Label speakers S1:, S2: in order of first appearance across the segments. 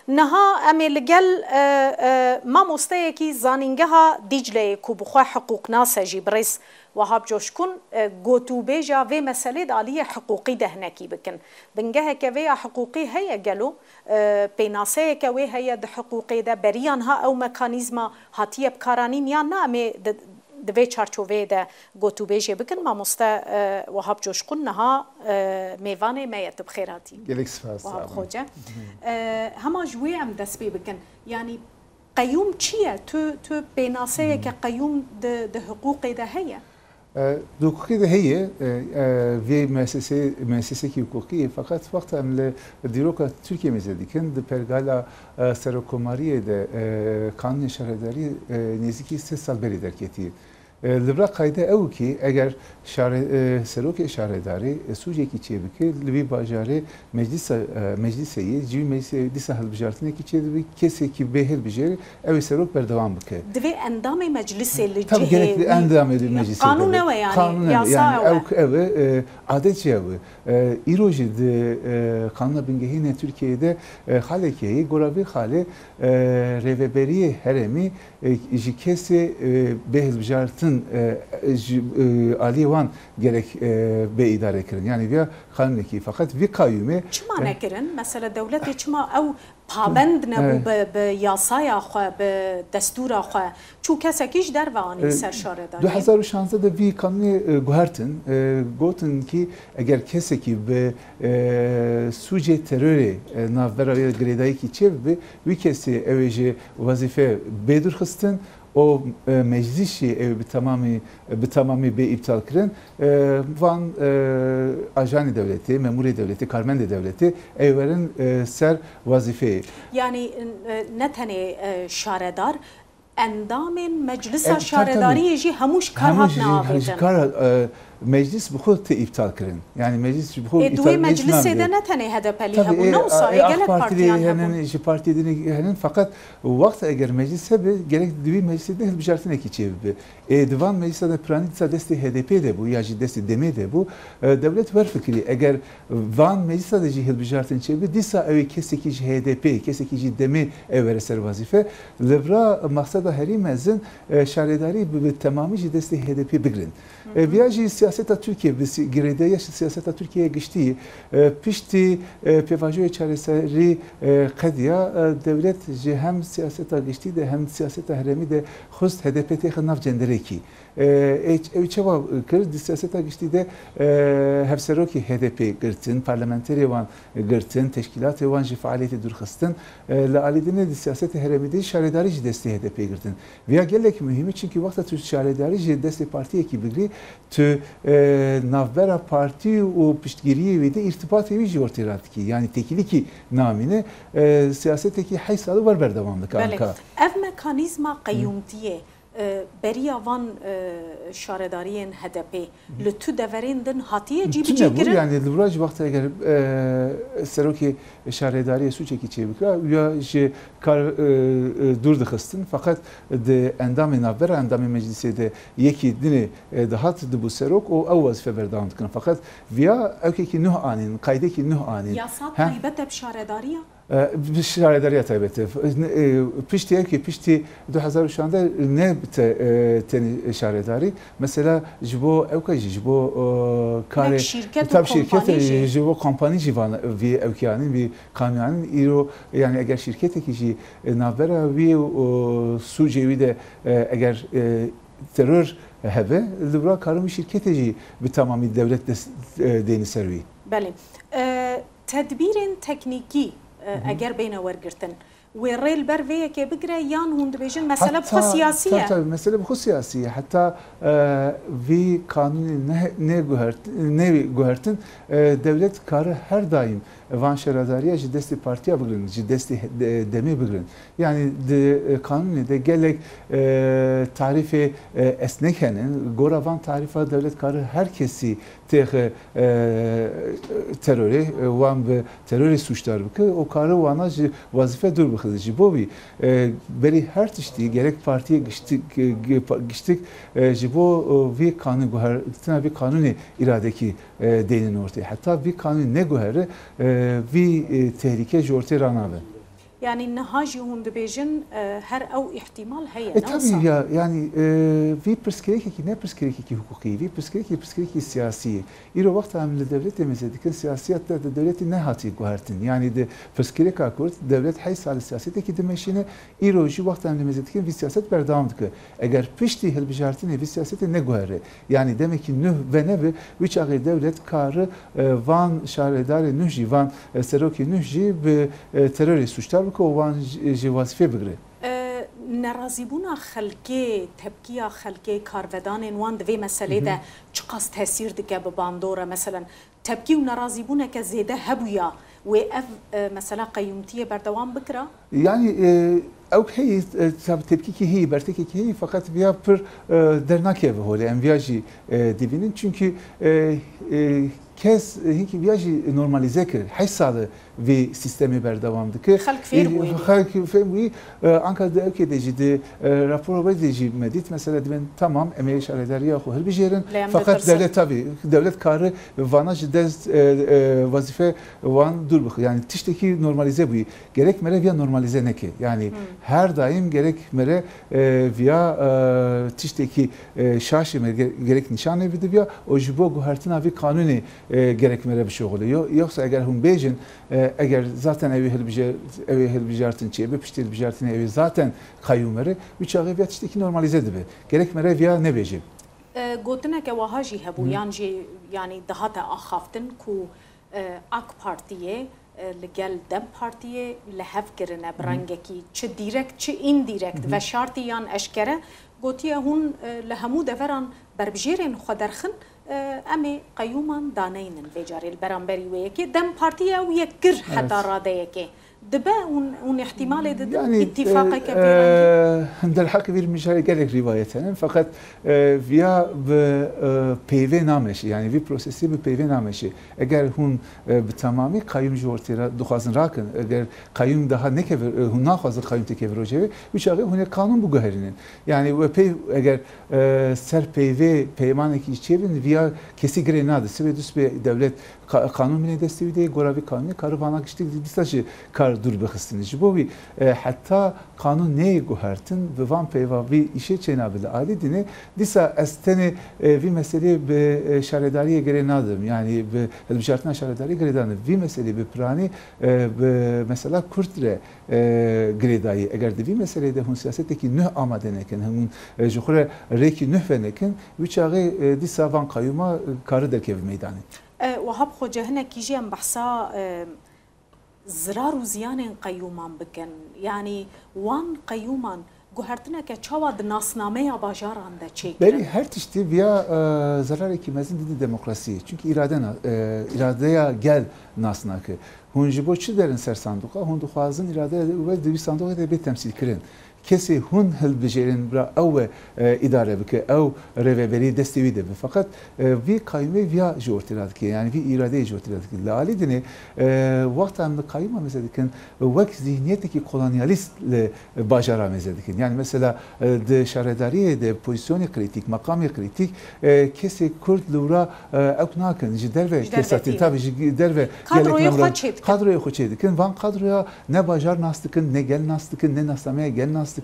S1: نها أمل جل ما مستيكي زانينجها دجلة كوبخوا حقوق ناس جبريس وهاب جوشكون قوتو بيجا في مسألة عالية حقوقي دهنكي بكن بنجها كوي حقوقي هي جلو بيناسية كوي هي ده حقوقي ده بريانها أو ميكانيزما هاتيه بكارانين يا نامي دوی چارچوبه ده گوتو بیجه بکن ما مسته وهاب جوشقون نها میوانه میت بخیراتی وهاب خوجه هما جوی هم دست بی بکن یعنی قیوم چیه تو بیناسه که قیوم ده حقوق ده هیه
S2: حقوقی ده هیه وی müessese ki hukuki fakat vakti amle diroka Türkiye mezedikin de pergala serokomariye de kanun şaredari neziki 3 sal beri derketi Libra kayda ev ki eğer serok şaredari suje ki çebike libi bajare mecliseyi civi meclise disa halbijartine ki çebi kese ki behel bijeri ev serok berdevam bike
S1: Dve endamı meclise li
S2: tabii gerekli endamı meclise
S1: kanun ne yani yasa
S2: ev adet ev İroji de kanuna bingehine Türkiye'de halekeyi goravi hale reveberiye heremi jikese behel bijartın alivan gerek be idare kirin yani via kanunki fakat vi kayyume
S1: çima nekirin mesela devlet çima ev pabend nebu be yasaya xwe be destura xwe çu kesekiş dervani serşaredari
S2: 2016 da vi kanunu guhertin gotin ki eğer keseki be suje teröre navbera gredai ki çevbe vi kesi eveje vazife bedur xistin o meclisi ev bir tamamı be iptal kirin van ajani devleti, memuri devleti, karmende devleti evlerin ser vazife.
S1: Yani ne tane şaredar endamın meclisa şaredari ji hamuş karhat nabidin.
S2: Meclis bu konuda iptal kirin. Yani meclis bu konuda iptal
S1: etmez. Meclisi de ne tane HDP'li hebu ne olsa egelet partiyan
S2: hebu. Partiyedini fakat vakti eğer meclis hebe gerek divi meclisinde hel bijartine ki çebi. Divan mecliste de pranitsa desti HDP de bu ya desti deme de bu. Devlet var fikri eğer van mecliste de hel bijartine çebi disa ev keseki HDP keseki deme ev ser vazife. Levra maksada herimezin şaredari bi tamamı desti HDP bigrin. Viajı siyaseta Türkiye biz giredeye siyaseta Türkiye'ye geçtiği pişti pevajoya çareseri kadiya devlet hem siyaseta geçtiği de hem siyaseta heremi de host HDP teknav cendereki çeva kırdı siyaseta geçtiği de hevseroki HDP girtin parlamenteri van girtin teşkilat van faaliyeti durxistin la alidine siyaseta heremi de şaredari desteği HDP girtin veya gelek mühimi çünkü vakta Türk şaredari desteği parti ekibi tü navbera parti o piştgiriye ve de irtibat evi ortaya ki yani tekili ki namine siyasetteki haysalı var berdevamlık
S1: anka. Ev mekanizma kayyumtiye beriya van şaredariyen HDP lütü deverindin hatiye cibi çekirin.
S2: Yani livraj vakti eğer seroki şaredariye su çeki çevikra ya durdu xistin fakat de endamı navbera endamı meclisi de yeki dini daha tüdü bu serok o av vazife berdevam dıkın fakat via evkeki nuh anin kaydeki nuh anin.
S1: Yasat taybet hep şaredariye?
S2: Şaredariye taybeti. Pişti ki pişti 2000'da ne teni şaredari mesela jibo evkacı jibo kare
S1: tabi
S2: şirket jibo kompani jivan vi evkiyanin vi kamyanın iro yani eğer şirket ki navbera vi sucevi de eğer terör heve libra karım şirketeci bir tamamı devlet deni servi.
S1: Bəli. Tedbirin tekniki eğer beyne vergirtin وريل برفيه كي بقرا يان هوند بيجن مسألة بخو سياسية.
S2: طبعا مسألة بخو سياسية حتى في قانون ne جوهرتن devlet karı her daim van şeradariye ciddi partiye bugün ciddi demi bugün yani kanuni de gelek tarifi esnekenin goravan tarifa devlet karı herkesi terörü van ve terörist suçlar ki o karı vana vazife dur bakıcı bu bir beri her tişti gerek partiye geçtik jibo vi kanun goher bir kanuni iradeki denin ortaya hatta bir kanun ne goheri vi tehlike ortaya ranabe.
S1: يعني نهاجي هون دبيجن هر أو احتمال هي
S2: tabii ya yani vi prskereki ne prskereki hukuki vi prskereki siyasi iro vakti amile devlet mezedik siyasiyatta da devleti ne hati guhartin yani de prskerek akord devlet haysal siyaseti de meşine iro ji vakti amile mezedik vi siyaset berdamdık eğer pişti hilbijartin vi siyaseti ne guharre yani demek ki nüh ve ne ve çağı devlet karı van şahredar nühji van seroki nühji be terör suçlar ko van ji vazife bigre
S1: نرازیبونا خلکی تبکیه خلکی کارودان وان دوی مسئله ده چقدر تاثیر دکه به باندوره مثلا تبکی و نرازیبونا که زیده هبویا و اف مثلا قیمتیه بردوام بکره
S2: yani او هي tepki ki hi berteki ki hi fakat via per dernakev hole enviaji divinin çünkü kes hinki viaji normalize kir haysalı ve sistemi berdavamdı ki halk fehmi Ankara'da ökedeci de rapor edici medit mesela ben tamam emeği işaretleri ya her bir yerin fakat devlet tabi devlet karı vanaj dest vazife van dur bak yani tişteki normalize bu gerek mere via normalize ne ki yani her daim gerek mere via tişteki şaşı gerek nişan evide via o jibo guhartina vi kanuni gerek mere bir şey oluyor yoksa eğer hun bejin eğer zaten evi helbijartın çiğ be pişti helbijartın evi zaten kayyumları üç ağı via tişteki normalize edibe gerek mere via ne bejin
S1: گوتنه که واهاجی هبو yani daha da axaftin ku AK Partiye لگل دم پارتیه لحف کرنه برانگکی چه دیرکت چه indirect و شرطی یان اشکره گوتیه هون لهمو دفران بربجیرن خودرخن امی قیومان دانینن ویجاری البرانبری ویکی دم پارتیه و یک گر حتی راده یکی دبا اون احتمال دادن اتفاقی که
S2: بیرانگی در حق bir مشاره gerek rivayetinin fakat via PV nameşi yani vi prosesi bir PV nameşi eğer hun tamamı kayyumcu ortaya duhazın rakın eğer kayyum daha ne kever hun nafazı kayyum tekever ojevi üç ağı hun kanun bu göherinin yani ve eğer ser PV peymaneki çevin via kesi grenadı sebedüs bir devlet kanun bile desteği goravi kanunu karıvana işte distaşı kar dur bakıstınız bu bir hatta kanun ne guhartın ve van peyva bir işe çenabılı adedine disa estene bir mesele be şaredariye grenadım yani be elbijartına şaredariye grenadım bir mesele be prani mesela Kurtre gredayı eğer de bir meselede hun siyasetteki nüh amadeneken hun juhre reki nüh veneken uçağı disa van kayyuma karı derkev meydanı
S1: وهب خو جهنه كيجيان بحثا زرار وزيان قيومان بكن يعني وان قيومان گوهرتنه که چاواد ناسنامه یا باجاران ده چیک
S2: بلی her tişti via zarar ekimezin dedi demokrasi çünkü iradeye gel nasnakı hunji boçu derin ser sanduka hundu xazın irade ve devi sanduka de bir temsil kirin kesi hun helbijerin bra ev idare bike ev reveberi destevi de fakat vi kayyume via jortirat ki yani vi irade jortirat ki lali dine vaktan kayyuma mesedikin vak zihniyeteki kolonyalist bajara mesedikin yani mesela de şaredariye de pozisyonu kritik makamı kritik kesi Kürt lura eknakin jider ve kesatin tabi jider ve kadroyu xoçedikin van kadroya ne bajar nastikin ne gel nastikin ne naslamaya gel nastikin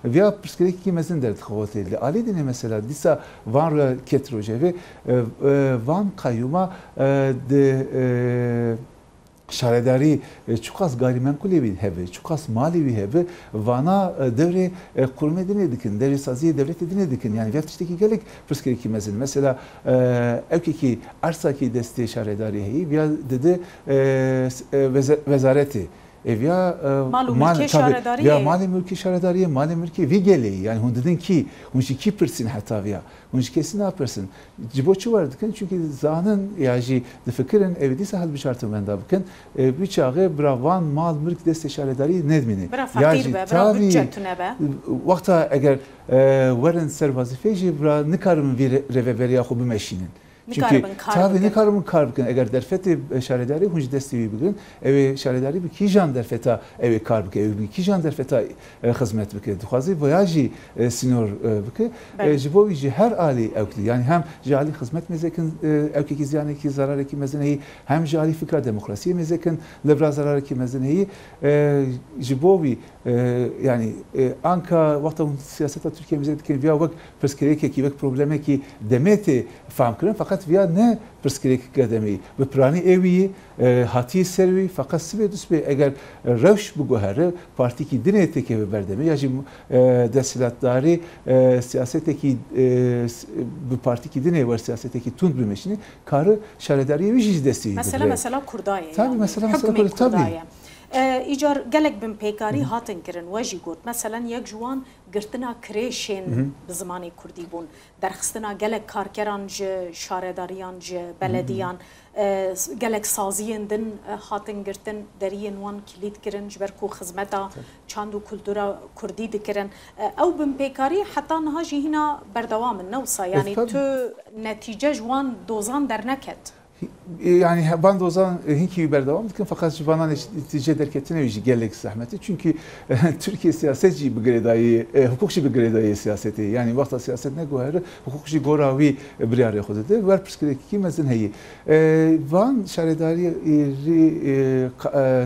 S2: via psikolojik kimezin derdi xavateli ali dine mesela disa van ketrojevi van kayyuma de şaredari çok az gayrimenkulevi hebe, çok az malivi hebe vana devre kurum edinedik, devre saziye devlet edinedik. Yani vertişteki gelek psikolojik kimezin mesela evkeki arsaki desteği şaredari heyi via dedi vezareti evya mali mülki şaredariye mali mülki vigeli yani hun dedin ki hun ki persin hatta via hun kesin ne yaparsın ciboçu vardı çünkü zanın yaji de fikrin evdi sahil bir şartı ben da bakın bir çağı bravan mal mülk deste şaredari nedmini
S1: yaji tabi
S2: vakta eğer veren ser vazifeji bra nikarım bir reveberiya xu bimeşinin Çünkü tabii ne karımın kar bıkın. Eğer derfeti şaredari hunç desteği bugün ev şaredari bir kijan derfeta ev kar bıkı ev bir kijan derfeta hizmet bıkı. Duhazi voyaji sinor bıkı. Jibovici her ali evkli. Yani hem jali hizmet mezekin evkeki ziyane ki zararı ki mezeneyi hem jali fikra demokrasiye mezekin levra zararı ki mezeneyi jibovi yani anka vakta siyaseta Türkiye mezekin via vak perskireke ki vak probleme ki demeti faham kırın fakat via ne perskireke kademi ve prani evi hati servi fakat sibe düsbe eğer revş bu gohere parti ki dine teke berdeme ya desilatları siyasetteki bu parti ki dine var siyasetteki tund bir meşini karı şaredariye bir desteği.
S1: Mesela Kurdaye.
S2: Tabii mesela
S1: Kurdaye. ایجار گلک بن پیکاری هاتن کرن واجی گوت مثلا یک جوان گرتنا کریشن به زمانی کردی بون درخستنا گلک کارکران ج شارداریان ج بلدیان گلک سازیان دن هاتن گرتن دریان وان کلید کرن جبر کو خدمتا چاندو کلتورا کردی دکرن او بن پیکاری حتی نهاجی هنا بردوام نوصا yani تو نتیجه جوان دوزان در نکت.
S2: Yani ben de o zaman hinki berdevam ettim fakat bana netice derketine yüce gelek zahmeti çünkü Türkiye siyasetçi bir gredayı hukukçu bir gredayı siyaseti yani vakta siyaset ne goher hukukçu goravi bir araya koydu var psikolojik mezun heyi van şaredari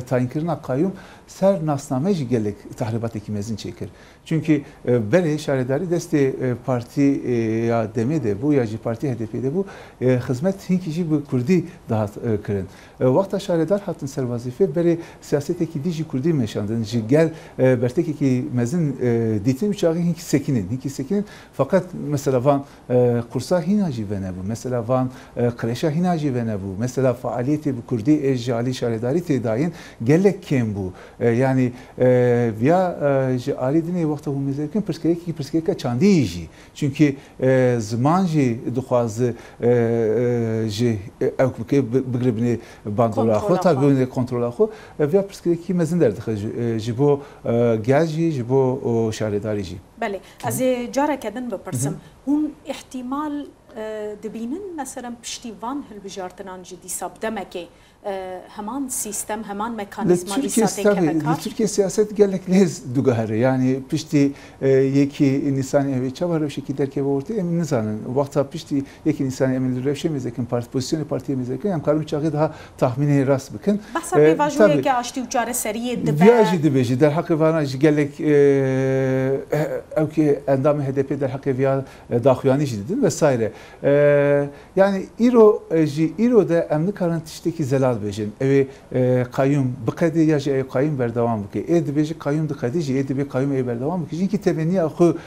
S2: tayinkirina kayyum ser nasnameci gelek tahribat ekimezin çekir. Çünkü bere şaredari deste parti ya demede bu ya parti HDP'de bu hizmet hinkici bu Kurdi daha kırın. Vakta şaredar hatın ser vazife bere siyasetteki dici Kurdi meşandın gel berteki mezin ditin uçağı hinki sekinin fakat mesela van kursa hinacı ve ne bu mesela van kreşa hinacı ve ne bu mesela faaliyeti bu Kurdi ejali şaredari tedayin gelek kim bu yani via ali dine vakta bu mezarken perskeki çandiyji çünkü zamanji duhazı evkeke birbirine bandola xo tabii kontrol xo via perskeki mezin derdi jibo gelji jibo şaredarici.
S1: بله از جاره کدن بپرسم اون احتمال دبینن مثلا پشتیوان هلبجارتنان جدی سابدمکی hemen sistem, hemen mekanizma
S2: Türkiye siyaset gelek lez dugahare yani pişti yeki nisan evi çavar o şekilde derke orta emin nisanın vakta pişti yeki nisan emin revşemizekin parti pozisyonu partiye mizekin hem karım çağı daha tahmini rast bakın.
S1: Bahsa bir vajoya ki açtı uçare seriye dibe.
S2: Viajı dibeji der hakkı vana gelek evki endamı HDP der hakkı via dahuyani dedin vesaire. Yani İro da emni karantişteki zelal bejin evi kayyum bıkadi ya ev kayyum berdevam bıkı edbeji kayyum dıkadici edbe kayyum ev berdevam bıkı çünkü temenni akı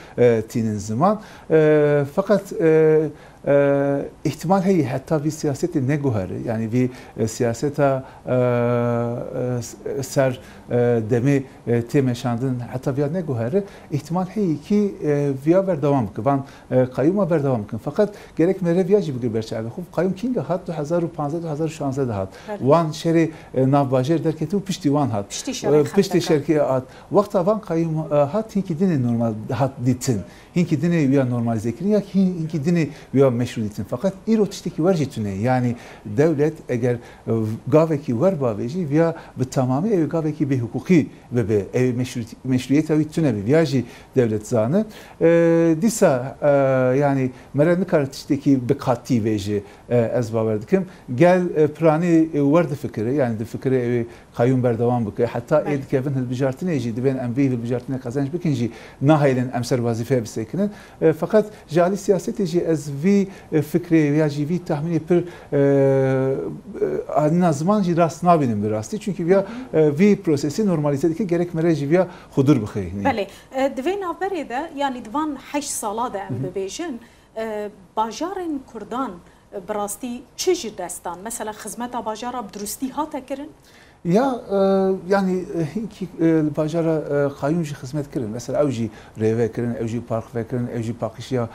S2: tinin zaman fakat ihtimal hey hatta bir siyaseti ne gohari yani bir siyaseta ser demi temeşandın hatta bir ne gohari ihtimal hey ki via berdevam bıkı van kayyuma berdevam bıkı fakat gerek mere viajı bir berçabe xuf kayyum kinga hat 2015-2016 da hat van şeri navbajer derketi u pişti van hat pişti şerki hat vakta van kayyum hat hinki dine normal hat ditin hinki dine via normalize kirin ya hinki dine via meşruiyetin fakat irotişteki var jetüne yani devlet eğer gaveki var baveci via bu tamamı ev gaveki bir hukuki ve be ev meşruiyet ev tüne bir viajı devlet zanı disa yani merenli kartişteki bir kati veji ez baverdikim gel plani vardı fikri yani de fikri ev kayyum berdevam bıkı hatta edkevin hilbijartine ejidi ben emvi hilbijartine kazanç bikinci nahaylen emser vazife bisekinin fakat jali siyaset eji ez vi fikri ya jivi tahmini per adına zaman ji rast nabinin bir rastı çünkü via vi prosesi normalize dike gerek mereci via hudur bıkı.
S1: Bale divin haberi de yani divan 8 sala da em bebejin bajarın Kurdan براستی چه جور دستان مثلا خدمت باجارا بدرستی ها تکرن
S2: Ya yani hinki bajara kayyum jî hizmet kirin. Mesela ew jî rêve kirin, ew jî park vekirin, ew jî pakişiya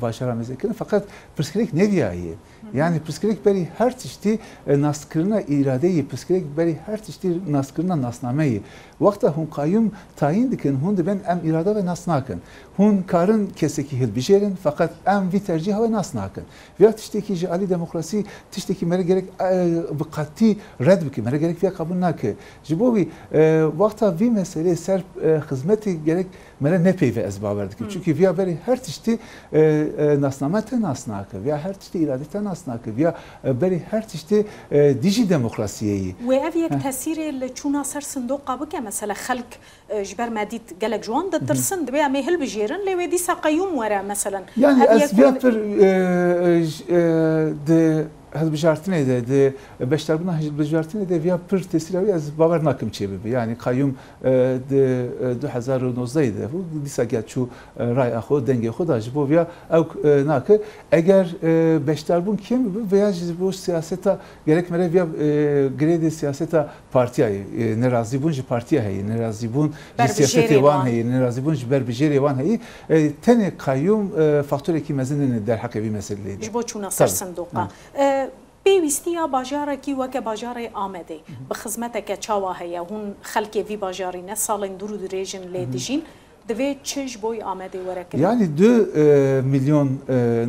S2: bajara meze kirin. Fakat pirsgirêk neviyaye. Yani pirsgirêk berî her tiştî naskirina îradeyê, pirsgirêk berî her tiştî naskirina nasnameyê. Wexta hûn kayyum tayin dikin, hûn dibin em îrada ve nas nakin. Hûn karin kesekî hilbijêrin fakat em vî tercîha ve nas nakin. Vêya tiştekî ji alî demokrasî tiştekî mere gerek bi qetî red bike, mere gerek vêya kabul nake. Ji bo wî wexta vî meselê ser xizmetê gerek mere nepeyve ez bawer dikim. Çünkü vêya berî her tiştî nasname te nas nake, vêya her tiştî îradê te nas nake, vêya berî her tiştî dijî demokrasiyeyî.
S1: Wê ev yek tesîrê li çûna ser sindoqa bike mesela xelk ji ber me dît gelek ciwan ditirsin dibe em ê hilbijêrin lê wê dîsa qeyyûm were mesela.
S2: Yani ez vêya pir di hilbijartinê de beşdarbûna hilbijartinê de vêya pir tesîra wî ez bawer nakim çê bibe. Yani kayyum di 2019 de bû dîsa gel çû raya xwe dengê xwe da ji bo vêya ew nake. Eger beşdarbûn kêm bibe veya ji bo siyaseta gerek mere vêya girêdê siyaseta partiyayê nerazîbûn ji partiya heye, nerazîbûn ji siyasetê wan heye, nerazîbûn ji berbijêrê wan heye. Tenê kayyum faktorekî mezin derheqê vî meseleyê de.
S1: Ji bo çûna ser sindoqa. پێویستیە باژارێکی وەکە باژارێ ئامەدێ بە خزمەتێکە چاوا هەیە هون خەلکێ وی باژارینە ساڵێن دوور و درێژن لێ دژین divê çi ji bo Amedê were kirin?
S2: Yani 2 milyon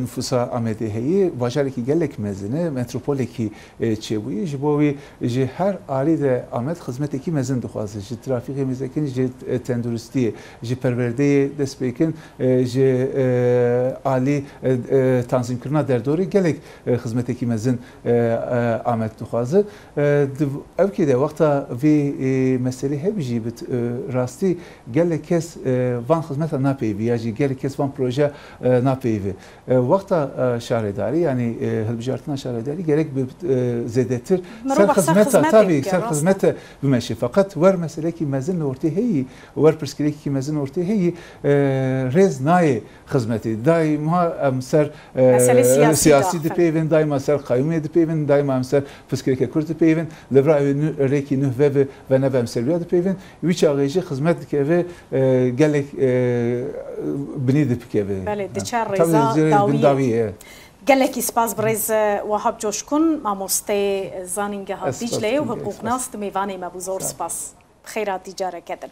S2: nüfusa Amedê heye, bajarekî gelek mezin, metropolekî çêbûyî ji bo wî ji her alî de Amed xizmetekî mezin dixwaze. Ji trafîkê mezekin, ji tenduristiyê, ji perwerdeyê dest pêkin, ji alî tanzîmkirina derdorê gelek xizmetekî mezin Amed dixwaze. Evkê de wexta vê meselê hebijî bi rastî gelek kes van xizmeta napeyvî ya jî gelek kes van proje napeyvî. Wexta şaredarî yani hilbijartina şaredarî gerek bi zêdetir ser xizmeta tabii ser xizmete bimeşî. Fakat wer meselekî mezin li ortê heyî, wer pirsgirêkî mezin ortê heyî rêz nayê xizmetê. Daima em ser siyasî dipêvin, daima ser kayyumê dipêvin, daima em ser pirsgirêka Kurd dipêvin, li vir rêkî nûh ve ve neve em serviya dipêvin. Wî çaxê jî xizmet dikeve gelek binî dipikeve.
S1: Belê diçar rêza dawiyê. Gelekî spas bi rêz Wahab Coşkun, mamosteyê zanîngeha Dicleyê û hiqûqnas di mêvanê me bû zor spas. Xêra dîcareke din.